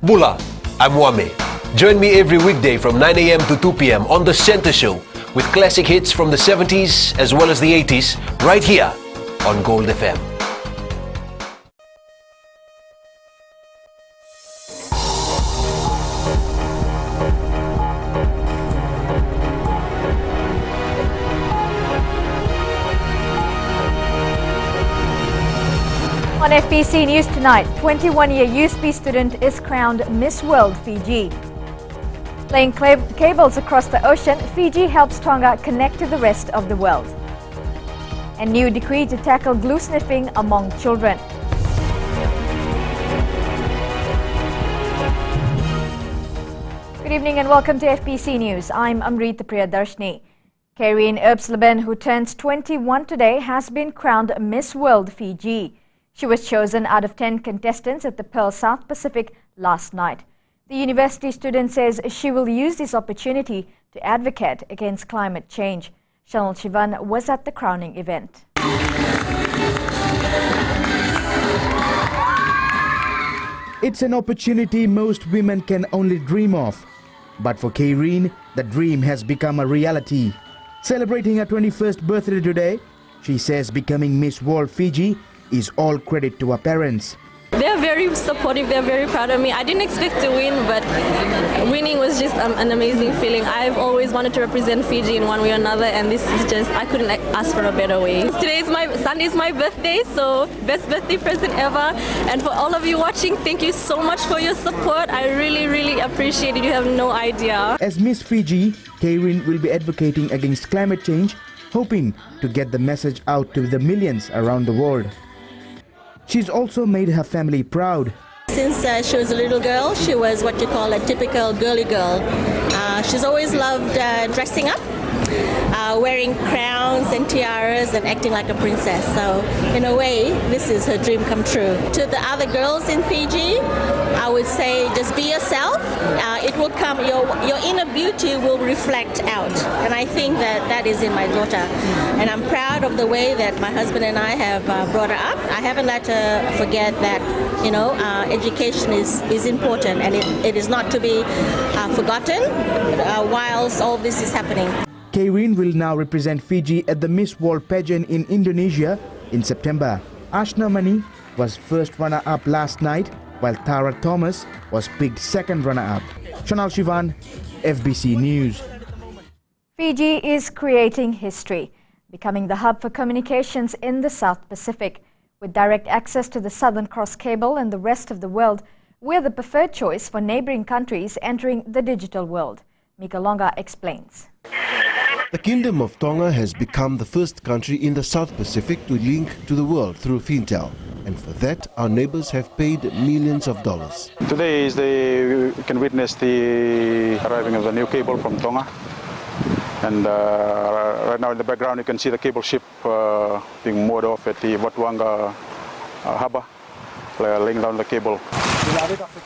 Bula, I'm Wame. Join me every weekday from 9 a.m. to 2 p.m. on The Center Show with classic hits from the 70s as well as the 80s right here on Gold FM. On FBC News tonight, 21-year USP student is crowned Miss World Fiji. Laying cables across the ocean, Fiji helps Tonga connect to the rest of the world. A new decree to tackle glue sniffing among children. Good evening and welcome to FBC News. I'm Amrita Priyadarshini. Karine Erbsleben, who turns 21 today, has been crowned Miss World Fiji. She was chosen out of 10 contestants at the Pearl South Pacific last night. The university student says she will use this opportunity to advocate against climate change. Chanel Shivan was at the crowning event. It's an opportunity most women can only dream of. But for Karine, the dream has become a reality. Celebrating her 21st birthday today, she says becoming Miss World Fiji is all credit to her parents. They're very supportive, they're very proud of me. I didn't expect to win, but winning was just an amazing feeling. I've always wanted to represent Fiji in one way or another, and this is just, I couldn't ask for a better way. Sunday's my birthday, so best birthday present ever. And for all of you watching, thank you so much for your support. I really appreciate it. You have no idea. As Miss Fiji, Karine will be advocating against climate change, hoping to get the message out to the millions around the world. She's also made her family proud. Since she was a little girl, she was what you call a typical girly girl. She's always loved dressing up, wearing crowns and tiaras and acting like a princess. So in a way, this is her dream come true. To the other girls in Fiji, I would say just be yourself. It will come, your inner beauty will reflect out. And I think that is in my daughter. And I'm proud of the way that my husband and I have brought her up. I haven't let her forget that, education is important, and it is not to be forgotten whilst all this is happening. Karine will now represent Fiji at the Miss World pageant in Indonesia in September. Ashna Mani was first runner-up last night, while Tara Thomas was picked second runner-up. Chanel Shivan, FBC News. Fiji is creating history, becoming the hub for communications in the South Pacific. With direct access to the Southern Cross cable and the rest of the world, we're the preferred choice for neighboring countries entering the digital world. Mika Longa explains. The Kingdom of Tonga has become the first country in the South Pacific to link to the world through Fintel. And for that, our neighbors have paid millions of dollars. Today is we can witness the arriving of the new cable from Tonga. And right now in the background you can see the cable ship being moored off at the Watuanga harbour, laying down the cable.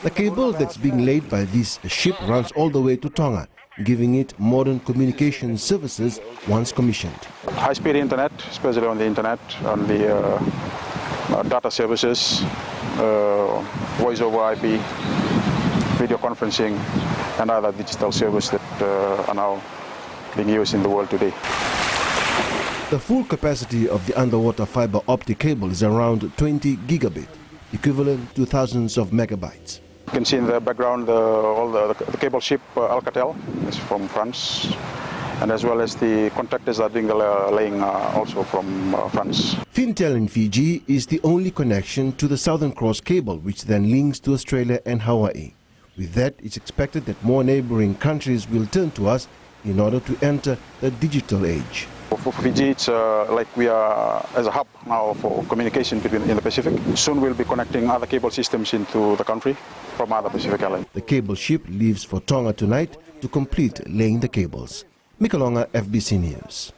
The cable that's being laid by this ship runs all the way to Tonga, giving it modern communication services once commissioned. High-speed internet, especially on the internet, on the data services, voice over IP, video conferencing, and other digital services that are now being used in the world today. The full capacity of the underwater fiber optic cable is around 20 gigabit, equivalent to thousands of megabytes. You can see in the background the cable ship Alcatel is from France, and as well as the contractors are doing the laying also from France. Fintel in Fiji is the only connection to the Southern Cross cable, which then links to Australia and Hawaii. With that, it's expected that more neighboring countries will turn to us in order to enter the digital age. For Fiji, it's like we are as a hub now for communication in the Pacific. Soon we'll be connecting other cable systems into the country from other Pacific islands. The cable ship leaves for Tonga tonight to complete laying the cables. Mika Longa, FBC News.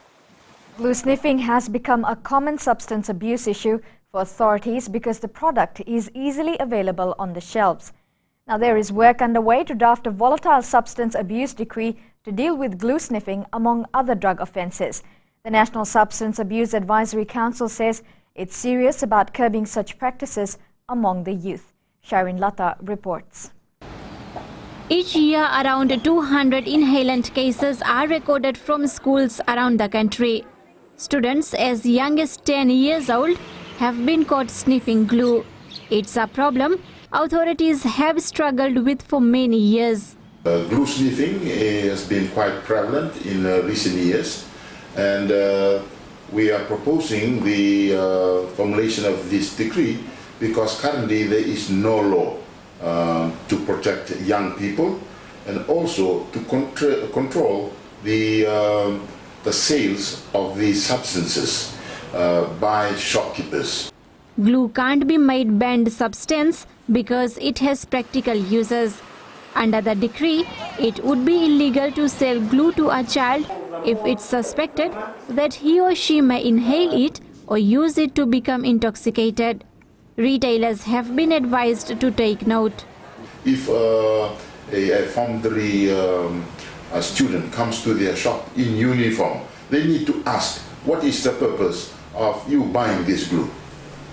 Glue sniffing has become a common substance abuse issue for authorities because the product is easily available on the shelves. Now there is work underway to draft a volatile substance abuse decree to deal with glue sniffing among other drug offences. The National Substance Abuse Advisory Council says it's serious about curbing such practices among the youth. Sharon Lata reports. Each year, around 200 inhalant cases are recorded from schools around the country. Students as young as 10 years old have been caught sniffing glue. It's a problem authorities have struggled with for many years. Glue sniffing has been quite prevalent in recent years, and we are proposing the formulation of this decree because currently there is no law to protect young people and also to control the sales of these substances by shopkeepers. Glue can't be made banned substance because it has practical uses. Under the decree, it would be illegal to sell glue to a child if it's suspected that he or she may inhale it or use it to become intoxicated. Retailers have been advised to take note. If a Form 3 student comes to their shop in uniform, they need to ask, what is the purpose of you buying this glue?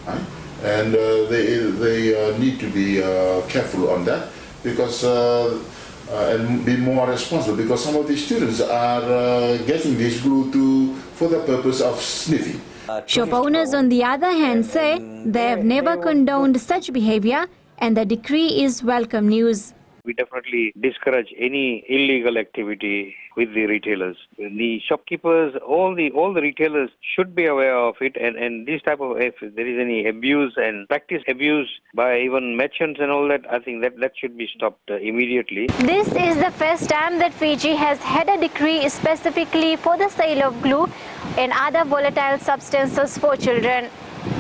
Right? And they need to be careful on that because and be more responsible because some of these students are getting this glue for the purpose of sniffing. Shop owners, on the other hand, say they have never condoned such behavior and the decree is welcome news. We definitely discourage any illegal activity with the retailers. The shopkeepers, all the retailers should be aware of it, and this type of, if there is any abuse and practice abuse by even merchants and all that, I think that should be stopped immediately. This is the first time that Fiji has had a decree specifically for the sale of glue and other volatile substances for children.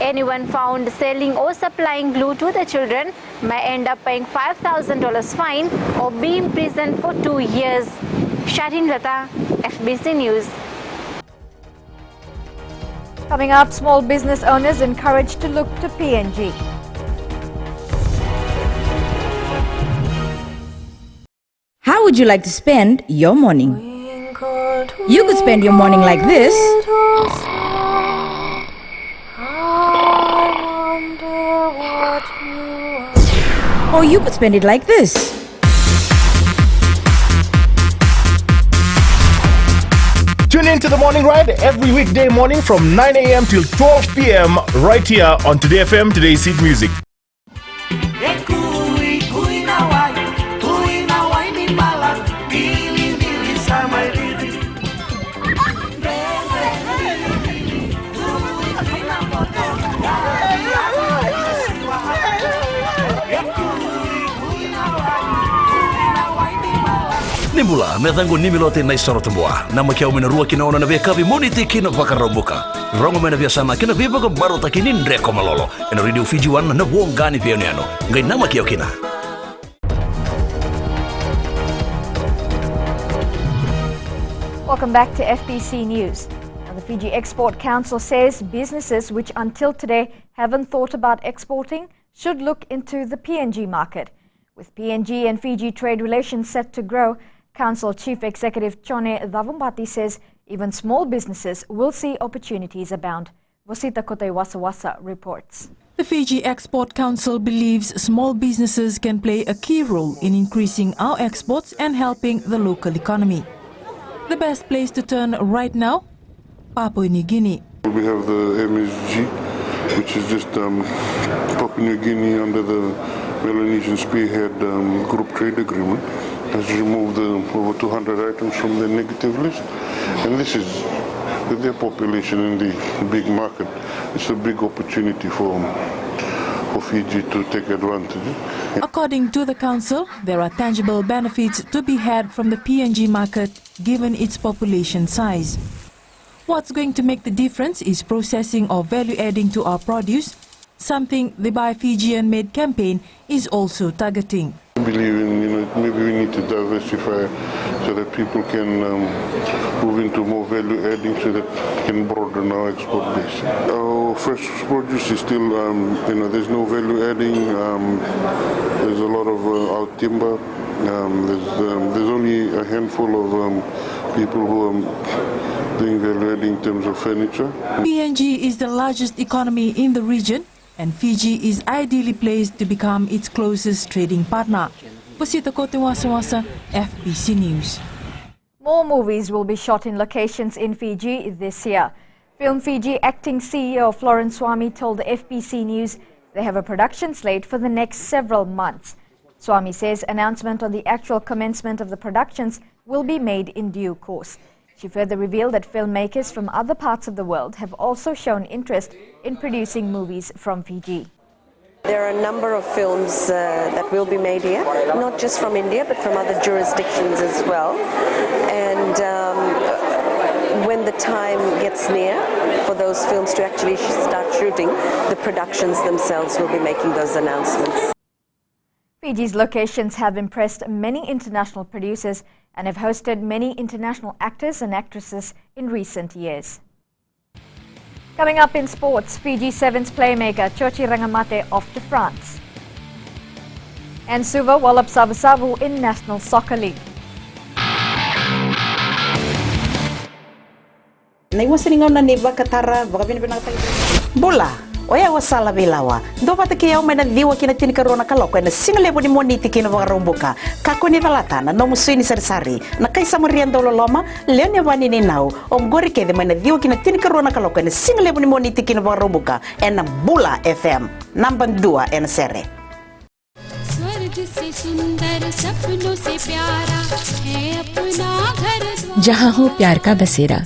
Anyone found selling or supplying glue to the children may end up paying $5,000 fine or be imprisoned for 2 years. Shahin Lata, FBC News. Coming up, small business owners encouraged to look to PNG. How would you like to spend your morning? You could spend your morning like this. Or you could spend it like this. Tune in to the Morning Ride every weekday morning from 9 a.m. till 12 p.m. right here on Today FM, Today's Hit Music. Nimula methango nimilote na isoro tambua na makiao minarua kinaona na veka vimoniti kina vakarambuka rongo mena biasana kina vibaga barota kinin reko malolo ena radio Fiji 1 na wongani pioniano ngai na makiao kina. Welcome back to FBC News. Now, the Fiji Export Council says businesses which until today haven't thought about exporting should look into the PNG market. With PNG and Fiji trade relations set to grow, Council Chief Executive Chone Dhavumbati says even small businesses will see opportunities abound. Vosita Kote Wasawasa reports. The Fiji Export Council believes small businesses can play a key role in increasing our exports and helping the local economy. The best place to turn right now? Papua New Guinea. We have the MSG, which is just Papua New Guinea under the Melanesian Spearhead Group Trade Agreement, has removed over 200 items from the negative list. And this is, with their population in the big market, it's a big opportunity for Fiji to take advantage. According to the Council, there are tangible benefits to be had from the PNG market given its population size. What's going to make the difference is processing or value adding to our produce, something the Buy Fijian Made campaign is also targeting. I believe in, maybe we need to diversify so that people can move into more value adding so that we can broaden our export base. Our fresh produce is still, there's no value adding. There's a lot of our timber. There's only a handful of people who are doing value adding in terms of furniture. PNG is the largest economy in the region, and Fiji is ideally placed to become its closest trading partner. Pusita Kotiwasawasa, FBC News. More movies will be shot in locations in Fiji this year. Film Fiji acting CEO Florence Swami told the FBC News they have a production slate for the next several months. Swami says announcement on the actual commencement of the productions will be made in due course. She further revealed that filmmakers from other parts of the world have also shown interest in producing movies from Fiji. There are a number of films that will be made here, not just from India, but from other jurisdictions as well. And when the time gets near for those films to actually start shooting, the productions themselves will be making those announcements. Fiji's locations have impressed many international producers and have hosted many international actors and actresses in recent years. Coming up in sports, Fiji Sevens playmaker Chochi Rangamate off to France. And Suva Wallop Savu in National Soccer League. Bola, oya wasala bilawa. Dopa te au mena diwa kina tini karona kaloko na single boni moniti kina wagarumbuka. Kako ni valata na no musini sari na kaisa moriendo loloma leone vani ni nau. Omgori ke de mena diwa kina tini karona kaloko na single boni moniti kina wagarumbuka na Bula FM number 2 en sere. जहाँ हो प्यार का बसेरा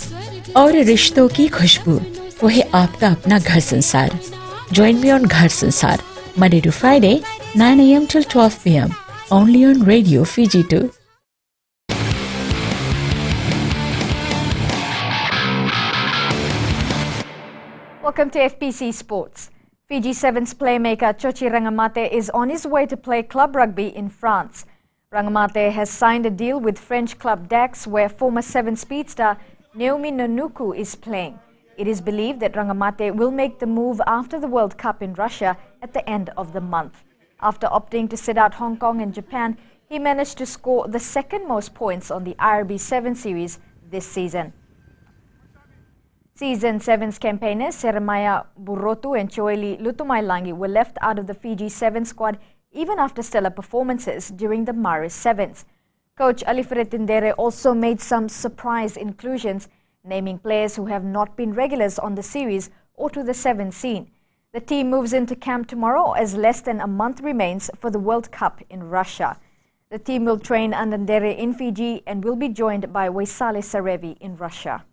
और रिश्तों की खुशबू, वो है आपका अपना घर संसार. Join me on घर संसार Monday to Friday 9 a.m. till 12 p.m. only on Radio Fiji 2. Welcome to FBC Sports. Fiji Sevens playmaker Chochi Rangamate is on his way to play club rugby in France. Rangamate has signed a deal with French club Dax, where former Seven speedster Naomi Nonuku is playing. It is believed that Rangamate will make the move after the World Cup in Russia at the end of the month. After opting to sit out Hong Kong and Japan, he managed to score the second most points on the IRB 7 series this season. Season 7's campaigners Seremaya Burotu and Choeli Lutumailangi were left out of the Fiji 7 squad even after stellar performances during the Maris 7s. Coach Alifred Tindere also made some surprise inclusions, naming players who have not been regulars on the series or to the 7 scene. The team moves into camp tomorrow as less than a month remains for the World Cup in Russia. The team will train under Ndere in Fiji and will be joined by Waisale Sarevi in Russia.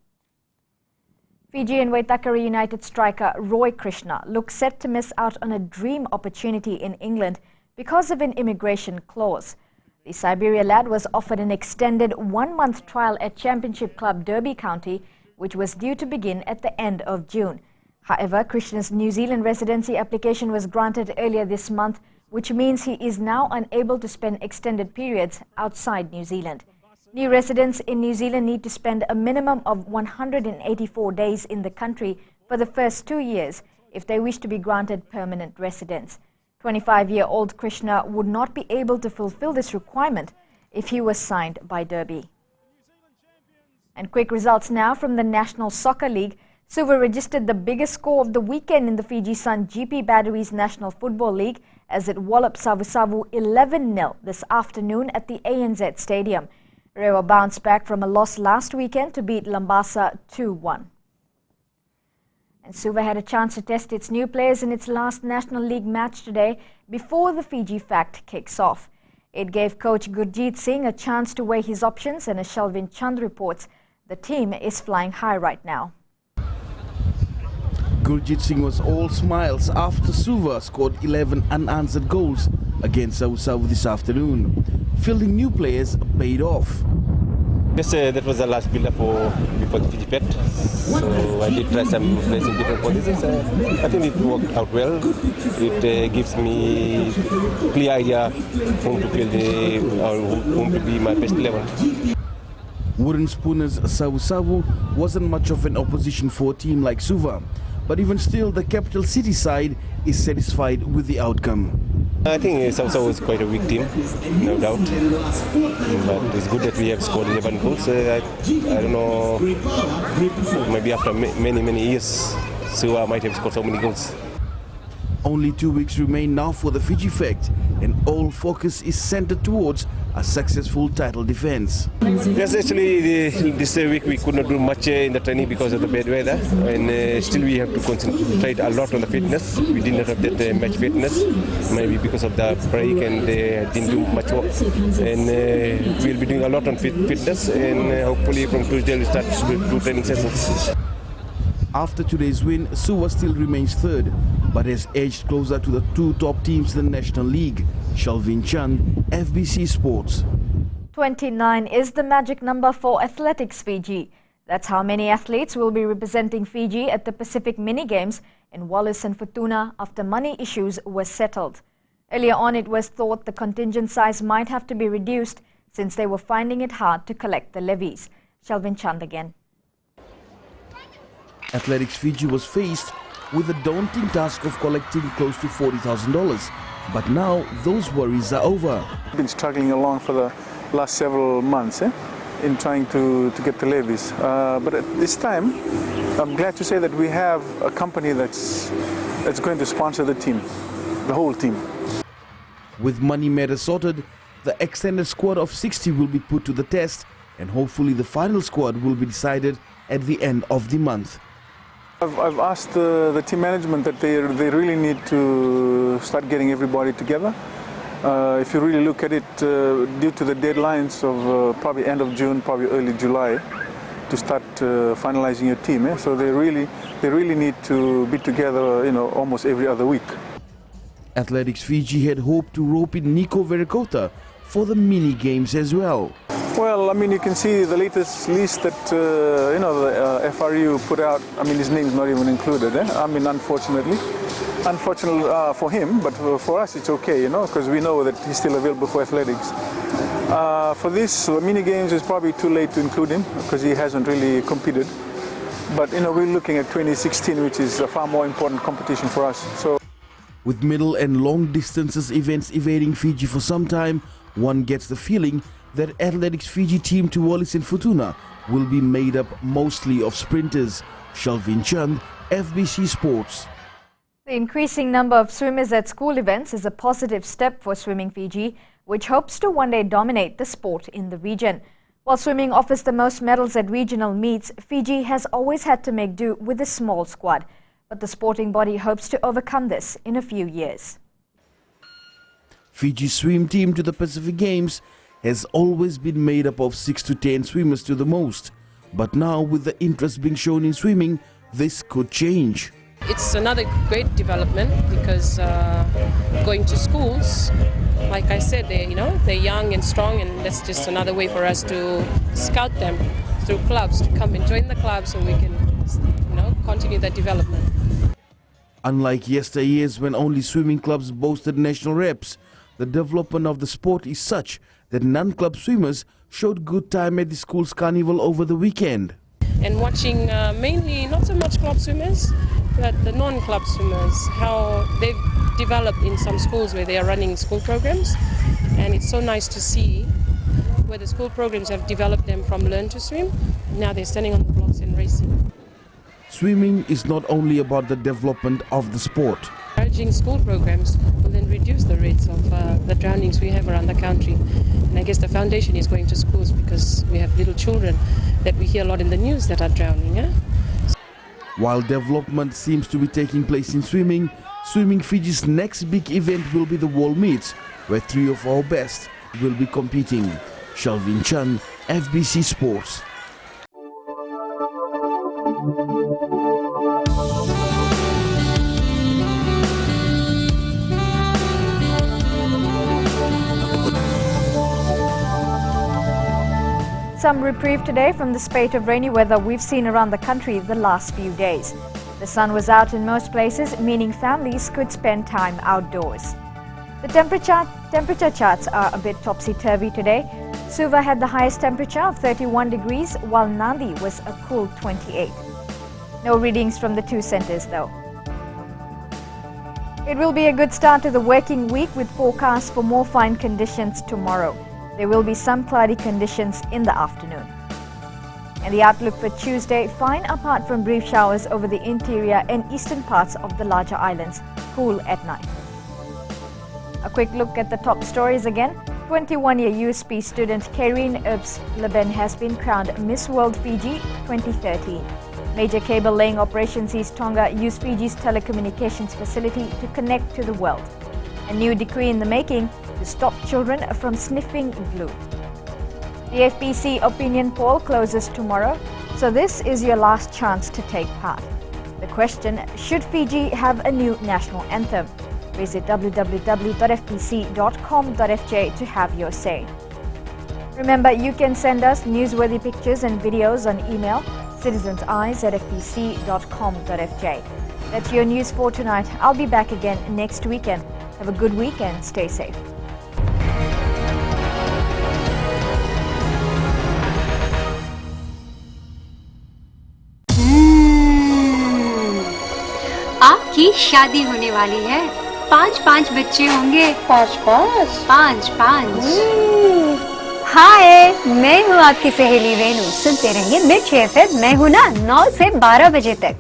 Fiji and Waitakere United striker Roy Krishna looks set to miss out on a dream opportunity in England because of an immigration clause. The Siberia lad was offered an extended 1-month trial at Championship Club Derby County, which was due to begin at the end of June. However, Krishna's New Zealand residency application was granted earlier this month, which means he is now unable to spend extended periods outside New Zealand. New residents in New Zealand need to spend a minimum of 184 days in the country for the first 2 years if they wish to be granted permanent residence. 25-year-old Krishna would not be able to fulfill this requirement if he was signed by Derby. And quick results now from the National Soccer League. Suva registered the biggest score of the weekend in the Fiji Sun GP Batteries National Football League as it walloped Savu 11-0 this afternoon at the ANZ Stadium. Rewa bounced back from a loss last weekend to beat Lambasa 2-1. And Suva had a chance to test its new players in its last National League match today before the Fiji Fact kicks off. It gave coach Gurjeet Singh a chance to weigh his options, and as Shalvin Chand reports, the team is flying high right now. Gurjeet Singh was all smiles after Suva scored 11 unanswered goals against Savu this afternoon. Fielding new players paid off. Yes, that was the last build-up before the Fiji Pet. So I did try some plays in different positions. I think it worked out well. It gives me a clear idea whom to field or whom to be my best 11. Wooden Spooners Savu wasn't much of an opposition for a team like Suva, but even still the capital city side is satisfied with the outcome. I think Savu was quite a weak team, no doubt. But it's good that we have scored 11 goals. I don't know, maybe after many years, Suva might have scored so many goals. Only 2 weeks remain now for the Fiji Fect, and all focus is centered towards a successful title defense. Yes, actually, this week we could not do much in the training because of the bad weather, and still we have to concentrate a lot on the fitness. We did not have that much fitness, maybe because of the break, and didn't do much work. And we'll be doing a lot on fitness, and hopefully from Tuesday we'll start to do training sessions. After today's win, Suva still remains third, but has edged closer to the two top teams in the National League. Shalvin Chand, FBC Sports. 29 is the magic number for Athletics Fiji. That's how many athletes will be representing Fiji at the Pacific Mini Games in Wallis and Futuna after money issues were settled. Earlier on, it was thought the contingent size might have to be reduced since they were finding it hard to collect the levies. Shalvin Chand again. Athletics Fiji was faced with the daunting task of collecting close to $40,000. But now those worries are over. We've been struggling along for the last several months in trying to get the levies. But at this time, I'm glad to say that we have a company that's going to sponsor the team, the whole team. With money matters sorted, the extended squad of 60 will be put to the test, and hopefully the final squad will be decided at the end of the month. I've asked the team management that they really need to start getting everybody together. If you really look at it, due to the deadlines of probably end of June, probably early July, to start finalizing your team. So they really need to be together, almost every other week. Athletics Fiji had hoped to rope in Nico Verikota for the mini games as well. Well, I mean, you can see the latest list that the FRU put out. I mean, his name's not even included. I mean, unfortunately for him, but for us it's okay, because we know that he's still available for athletics. For this mini games, it's probably too late to include him because he hasn't really competed. But we're looking at 2016, which is a far more important competition for us. So, with middle and long distances events evading Fiji for some time, one gets the feeling that Athletics Fiji team to Wallis and Futuna will be made up mostly of sprinters. Shalvin Chand, FBC Sports. The increasing number of swimmers at school events is a positive step for Swimming Fiji, which hopes to one day dominate the sport in the region. While swimming offers the most medals at regional meets, Fiji has always had to make do with a small squad. But the sporting body hopes to overcome this in a few years. Fiji's swim team to the Pacific Games has always been made up of 6 to 10 swimmers to the most. But now, with the interest being shown in swimming, this could change. It's another great development because going to schools, like I said, they're young and strong, and that's just another way for us to scout them through clubs to come and join the club so we can, continue that development. Unlike yesteryears when only swimming clubs boasted national reps, the development of the sport is such that non-club swimmers showed good time at the school's carnival over the weekend. And watching mainly not so much club swimmers, but the non-club swimmers, how they've developed in some schools where they are running school programs. And it's so nice to see where the school programs have developed them from learn to swim. Now they're standing on the blocks and racing. Swimming is not only about the development of the sport. Encouraging school programs will then reduce the rates of the drownings we have around the country. And I guess the foundation is going to schools because we have little children that we hear a lot in the news that are drowning. While development seems to be taking place in swimming, Swimming Fiji's next big event will be the World Meets, where 3 of our best will be competing. Shalvin Chand, FBC Sports. Some reprieve today from the spate of rainy weather we've seen around the country the last few days. The sun was out in most places, meaning families could spend time outdoors. The temperature charts are a bit topsy-turvy today. Suva had the highest temperature of 31 degrees, while Nandi was a cool 28. No readings from the two centres though. It will be a good start to the working week with forecasts for more fine conditions tomorrow. There will be some cloudy conditions in the afternoon. And the outlook for Tuesday, fine apart from brief showers over the interior and eastern parts of the larger islands school at night. A quick look at the top stories again. 21-year USP student Kaireen Leben has been crowned Miss World Fiji 2013. Major cable laying operation sees Tonga use Fiji's telecommunications facility to connect to the world. A new decree in the making to stop children from sniffing glue. The FBC opinion poll closes tomorrow, so this is your last chance to take part. The question, should Fiji have a new national anthem? Visit www.fbc.com.fj to have your say. Remember, you can send us newsworthy pictures and videos on email citizenseyes@fbc.com.fj. That's your news for tonight. I'll be back again next weekend. Have a good week and stay safe. आपकी शादी होने वाली है, 5 बच्चे होंगे। 5 हाय, मैं हूँ आपकी सहेली रेनू। सुनते रहिए मिर्च एफएम। मैं हूँ ना 9 से 12 बजे तक।